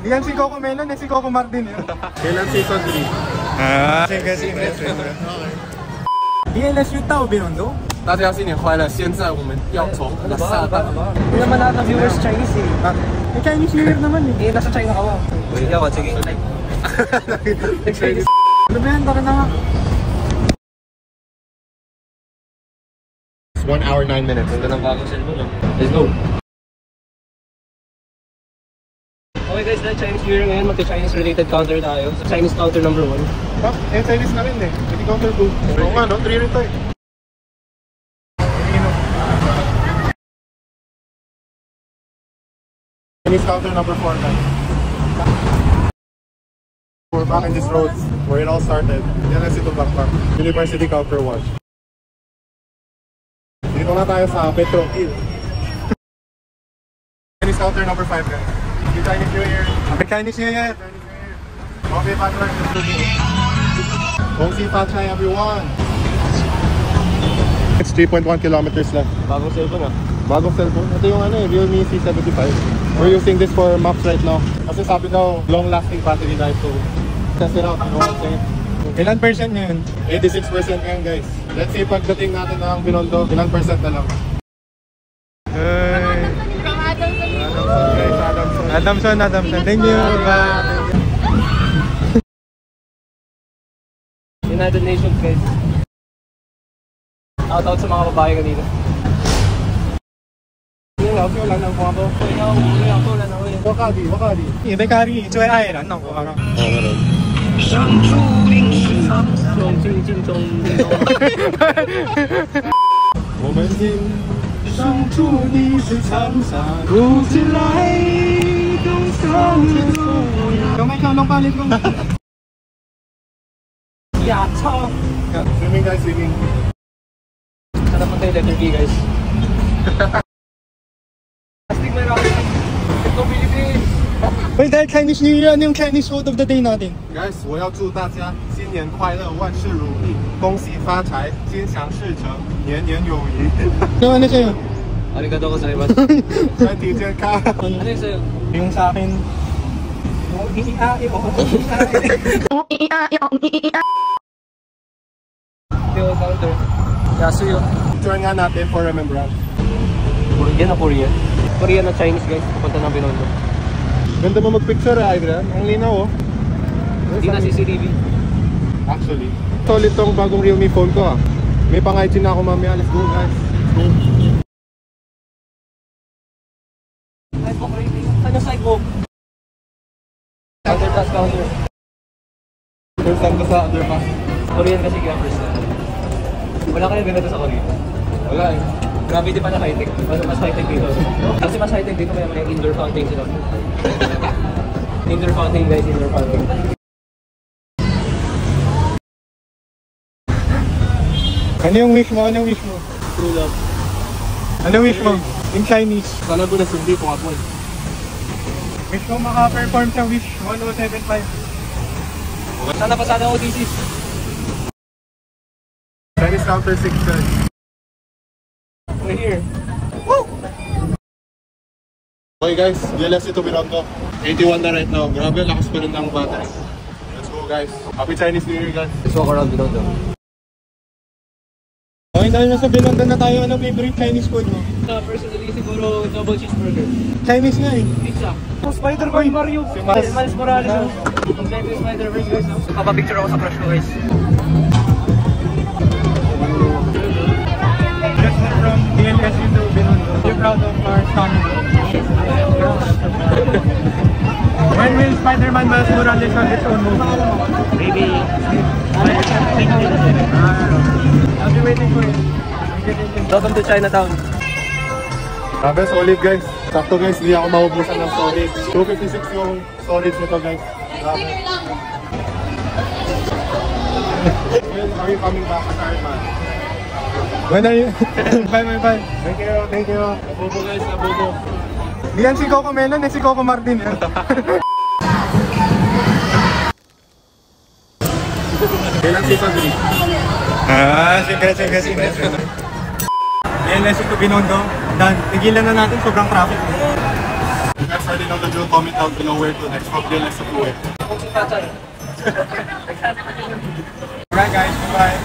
Di yan si Coco Melon, si Coco Martin yun. Kailan season 3? sige. DLSU 到 Binondo? 大家新年快乐！现在我们要从拉萨到。Hindi naman lahat ng viewers Chinese eh. May Chinese New Year naman eh. Nasa China ka ba? Ikaw, sige. Ano ba yan? Tara na nga. 1 hour 9 minutes. Ganda ng bagong cellphone. Let's go! Okay guys, dahil Chinese New Year ngayon, magka-Chinese related counter tayo. So, Chinese counter number 1. Chinese na rin eh. Hindi counter 2. Oo nga no, 3 rin tayo. Chinese counter number 4 guys. We're back in this road where it all started. Yan ang Sito Backpack. University counter 1. Dito na tayo sa Petro Hill. Chinese counter number 5 guys. Happy Chinese New Year! Happy Chinese New Year! Okay, Patrick. Hong Si Fa Chai everyone! It's 3.1 kilometers left. Bagong cellphone ah. Bagong cellphone. Ito yung Realme C75. We're using this for maps right now. Kasi sabi daw, long-lasting battery life. So, test it out. You know what I'm saying? Ilan percent ngayon? 86% ngayon guys. Let's see pagdating natin ng Binondo, ilang percent na lang. Adamson. Thank you. United Nations guys. Out sa mga babae kanina. Wakadi. 你的咖喱最爱人，那我刚刚。我们今生祝你是长沙，如今来东乡路。有没有弄半粒钟？Yeah, top. Swimming guys, swimming. Sana pa tayo letter B guys. Plastic may rocket. Ito Philippines. Wait, dahil Chinese New Year, ano yung Chinese food of the day natin? Guys, 我要祝大家新年快乐，万事如意，恭喜发财，心想事成，年年有余。Ano sa'yo? Arigato gozaimasu. 身体健康。 Ano yung sa'yo? Yung sa akin, Yung counter. Yasuyo. Join nga natin for remembrance. Korean na Korean? Korean na Chinese guys, papunta ng Binondo. Ganda mo mag-picture Adrian. Ang linaw oh. Hindi na CCTV. Actually. Solid tong bagong Realme phone ko ah. May pang-IG na ako mamaya. Let's go guys. Sidewalk rating. Ano sidewalk? Underpass counter. First time ko sa underpass. Korean kasi kaya first time. Wala kayong ganito sa Korea? Wala eh. Grabe di pa na high-tech. Mas high-tech dito. Kasi mas high-tech dito kaya may indoor fountain sila. Indoor fountain guys, indoor fountain. ano yung wish mo? True love. Ano wish mo? In Chinese. Sana ko na sundi kung ako eh. Wish mo maka-perform sa Wish 1075. Sana pa sana OTC. Chinese counter 6 guys. We're here. Woo! Okay guys, DLSU to Binondo. 81 na right now. Grabe, lakas pa rin ng battery. Let's go guys. Happy Chinese New Year guys. Let's walk around Binondo. Okay, dahil nasa Binondo na tayo, ano favorite Chinese food mo? Personally, siguro double cheeseburger. Chinese nga eh. Pizza. Spider-Man Mario. Si Miles Morales. Kompleto yung Spider-Verse guys. Papapicture ako sa crush ko guys. From DLSU to Binondo. You're proud of our son. When will Spider-Man Miles Morales on its own movie? Maybe. I'll be waiting for it. Welcome to Chinatown. Grabe, solid guys. Sakto guys, hindi ako maubusan ng solid. 256 yung solid nito guys. Grabe. When are you coming back as Iron Man? When are you? Bye. Thank you. Abobo guys, abobo. Di yan si Coco Melon, si Coco Martin yan. Kailan season 3? Sige. DLSU to Binondo. Dan, tigilan na natin, sobrang traffic. guys already know the drill, comment down below where to next. Probably next to it. Alright guys, bye-bye.